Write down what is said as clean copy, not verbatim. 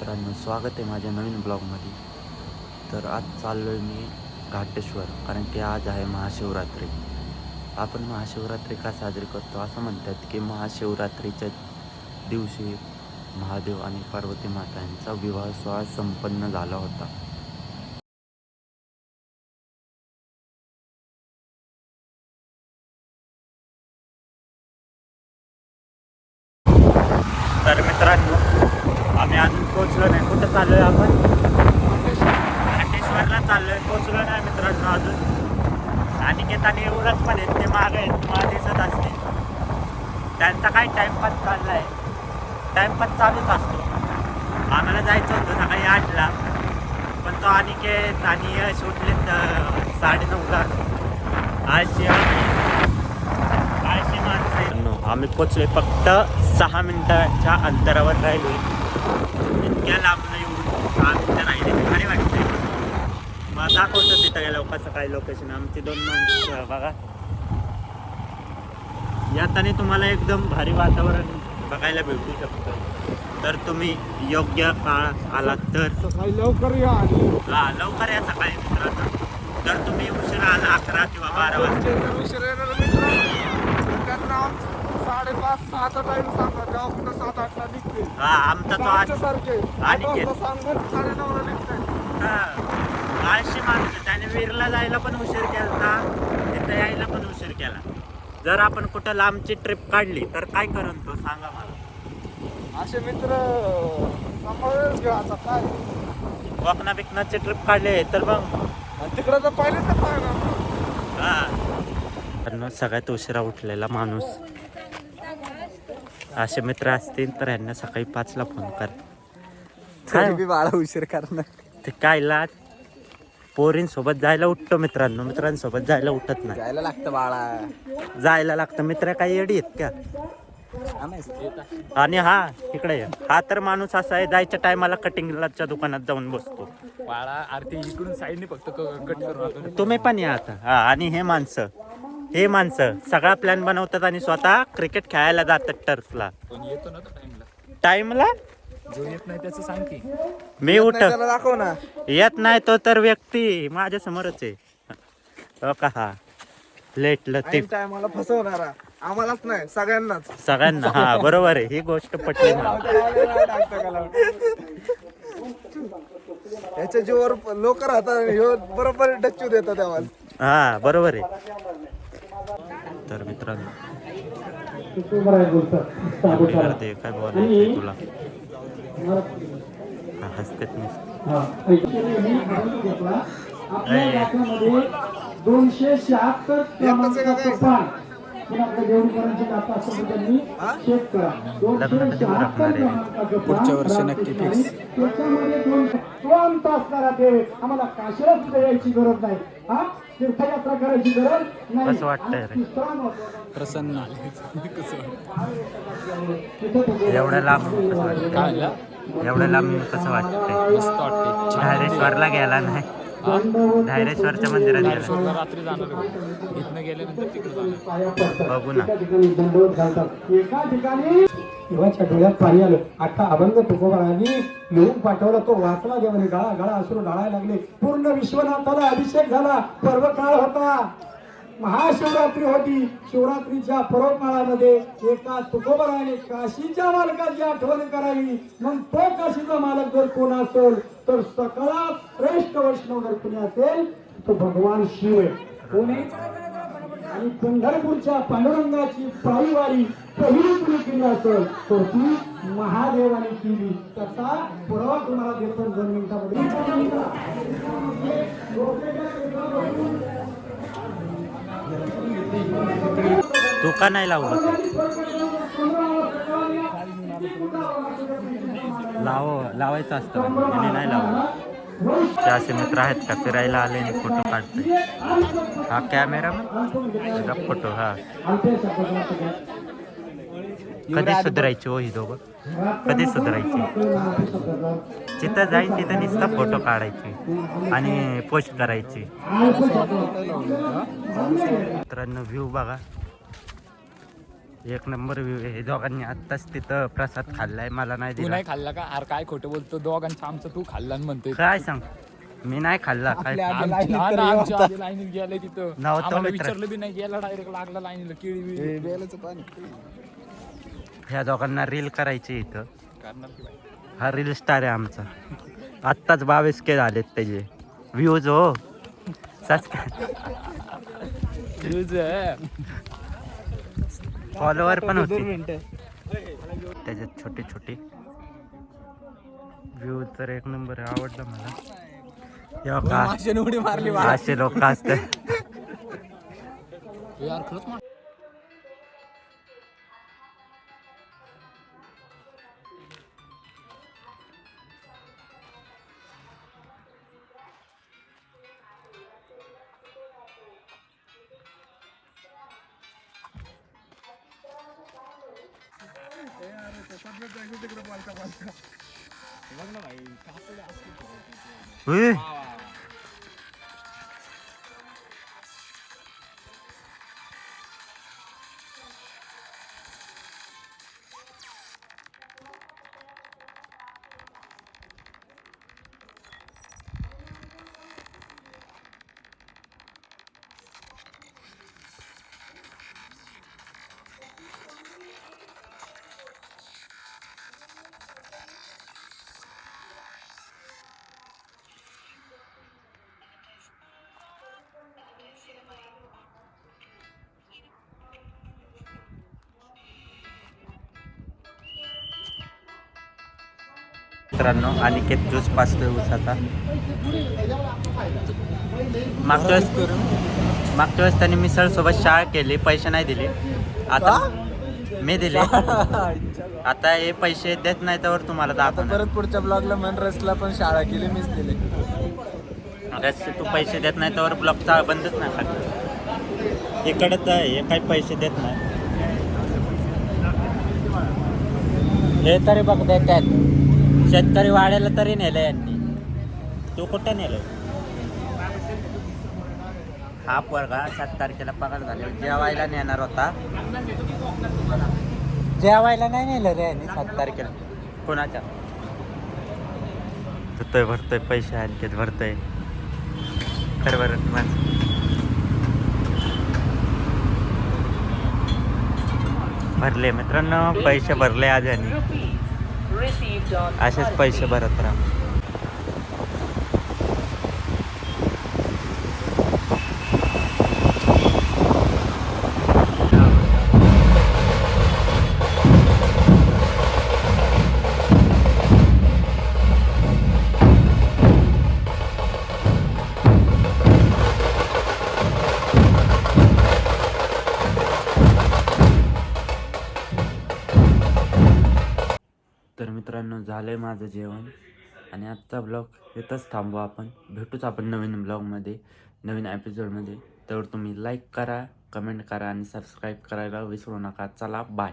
मित्रांनो, स्वागत आहे माझ्या नवीन ब्लॉगमध्ये. तर आज चाललो आहे मी घाटेश्वर, कारण की आज आहे महाशिवरात्री. आपण महाशिवरात्री का साजरी करतो असं म्हणतात की महाशिवरात्रीच्या दिवशी महादेव आणि पार्वती माता यांचा विवाह सोहळा संपन्न झाला होता. तर मित्रांनो, आम्ही अजून पोचलो नाही. कुठं चाललो आहे आपण? घाटेश्वरला चाललो आहे. पोचलो नाही मित्रांनो अजून. अनिकेत आणि एवढंच पण आहेत, ते मागं आहेत, तुम्हाला दिसत असते. त्यांचा काय टाईमपास चालला आहे. टाईमपास चालूच असतो. आम्हाला जायचं होतं सकाळी 8ला, पण तो अनिकेत आणि यश उठलेत 9:30ला. आळशी माणसं. आम्ही पोचलोय, फक्त 6 मिनिटाच्या अंतरावर राहिलो. इतक्या लांबनं येऊन 6 मिनिटं राहिले, भारी वाटते. मग दाखवतो तिथं गेलो कसं काय लोकेशन. आमची 2 माणसं बघा. याताने तुम्हाला एकदम भारी वातावरण बघायला भेटू शकतं. तर तुम्ही योग्य काळात आलात तर सकाळी लवकर या. लवकर या सकाळी मित्रांनो. तर तुम्ही उशिरा आला 11 किंवा 12 वाजता उशीर येणार मित्र, त्यांना 5:30-6चा टाइम सांगा. तेव्हा कुठं 7-8ला निघते. आमचा तो आज सारखे अनिकेत सांगून 9:30ला निघते. आळशी माणूस. त्याने वीरला जायला पण उशीर केला, तिथं यायला पण उशीर केला. जर आपण कुठं लांबची ट्रिप काढली तर काय करून तो सांगा मला. असे मित्र सांभाळूनच घ्या. आता काय कोकणा बिकनाची ट्रिप काढली तर मग तिकडं तर पाहिजे तर पाहिजे. सगळ्यात उशिरा उठलेला माणूस. असे मित्र असतील तर यांना सकाळी 5ला फोन कर. तरी बाळा उशीर करणार. ते कायला पोरींसोबत जायला उठतो मित्रांनो, मित्रांसोबत जायला उठत नाही. जायला लागतं बाळा, जायला लागतं. मित्र काही येडी आहेत का? आणि हा इकडे हा तर माणूस असा आहे, जायच्या टायमाला कटिंगच्या दुकानात जाऊन बसतो. बाळा आरती इकडून साईडने फक्त कट करून. तुम्ही पण या आता. हा, आणि हे माणसं सगळा प्लॅन बनवतात आणि स्वतः क्रिकेट खेळायला जातात टर्फला. येतो ना टाइमला. जो येत नाही त्याचं सांग की. मी उठ दाखव ना. येत नाही तो तर व्यक्ती माझ्या समोरच आहे. हो का? हा लेट लतीफ टायमाला फसवणारा आम्हालाच नाही, सगळ्यांनाच. सगळ्यांना. हा बरोबर आहे, ही गोष्ट पटली मला. याच्या जीवावर लोक राहतात, बरोबर डच्चू देतात आम्हाला. हा बरोबर आहे. तर मित्रांनो, करते काय बोलायचं तुला? हसतेत नाही. 276 क्रमांकाचा तुफान पुढच्या वर्षी नक्की फिक्स. त्याच्यामध्ये 2 तास करा ते. आम्हाला काशीला सुद्धा यायची गरज नाही. हा, तीर्थयात्रा करायची गरज नाही. कसं वाटतंय रे? प्रसन्न एवढ्या लांब एवढ्या लांब कसं वाटतंय? मस्त वाटते. धायरेश्वरला गेला नाही? धायरेश्वरच्या मंदिरात गेला. रात्री जाणार, इथनं गेल्यानंतर तिकडे जाणार. बघू ना. दंडवत घालतात एका ठिकाणी. देवाच्या डोळ्यात पाणी आलं. आता अभंग तुकोबारांनी लिहून पाठवला. तो वाचला देवाने. गळा गळा अश्रू ढाळायला लागले. पूर्ण विश्वनाथाला अभिषेक झाला. पर्व काळ होता, महाशिवरात्री होती. शिवरात्रीच्या पर्व काळामध्ये एका तुकोबाराने काशीच्या मालकाची आठवण करावी. मग तो काशीचा मालक जर कोण असेल तर सगळा श्रेष्ठ वैष्णव जर कोणी असेल तो भगवान शिव आहे. कोण आहे? आणि पंढरपूरच्या पांडुरंगाची पायवारी पहिली तुम्ही केली असेल तर ती महादेवाने केली. तसा पुरावा तुम्हाला देतो 2 मिनिटांमध्ये. तू का नाही लावलं? लावायचं असतं, आणि नाही लावलं. ते असे मित्र आहेत का फिरायला आले आणि फोटो काढते. हा कॅमेरा फोटो. हा कधी सुधारायची हो ही दोघं? कधी सुधारायची? जिथं जाईल तिथं नुसतं फोटो काढायची आणि पोस्ट करायची. मित्रांनो, व्ह्यू बघा. एक नंबर व्ह्यू आहे. हे दोघांनी आत्ताच तिथं प्रसाद खाल्लाय, मला नाही तू दिला. नाही खाल्ला का? अरे काय खोटं बोलतो, दोघांचं आमचं तू खाल्ला आणि म्हणतोय. काय सांग, मी नाही खाल्ला. काय आपल्या आधी आमच्या लाईनीत तर आमच्या होता. आधी लाईनीत गेले तिथं, नव्हतं आम्हाला मित्र. विचारलं बी नाही, गेला डायरेक्ट लागला लाईनीला केळी बिळी. बेलाचं पाणी ह्या दोघांना रील करायची इथं. करणार की बाई. हा रील स्टार आहे आमचा. आत्ताच 22K झालेत त्याचे व्ह्यूज. हो फॉलोवर पण होते त्याच्यात छोटे छोटे. व्ह्यू तर एक नंबर आहे, आवडलं मला. हे बघा, माशाने उडी मारली बा. असे लोक असतात. यार खरंच मा- उई, मित्रांनो, अनिकेत ज्यूस पाचतोय उसाचा. मागच्या वेळेस त्यांनी मिसळ सोबत शाळा केली, पैसे नाही दिले. आता मी दिले. आता हे पैसे देत नाही तर तुम्हाला दाखवणार. परत पुढच्या ब्लॉगला मन रसला पण शाळा केली मीच दिली. तू पैसे देत नाही तर ब्लॉकचा बंदच नाही करत. इकडंच आहे, हे काही पैसे देत नाही. हे तरी बघ देतात. शेतकरी वाड्याला तरी नेलं यांनी. तू कुठं नेलं? हा पोरगा 7 तारखेला पगार झाले, जेवायला नेणार होता. जेवायला नाही नेलं रे यांनी 7 तारखेला. कोणाच्या? भरतोय पैसे आणखीच भरतोय. खरं बरं माझं भरले मित्रांनो, पैसे भरले आज यांनी. असेच पैसे भरत राहा. तर मित्रांनो, झालंय माझं जेवण आणि आजचा ब्लॉग इथंच थांबू आपण. भेटूच आपण नवीन ब्लॉगमध्ये, नवीन एपिसोडमध्ये. तर तुम्ही लाईक करा, कमेंट करा आणि सबस्क्राईब करायला विसरू नका. चला बाय.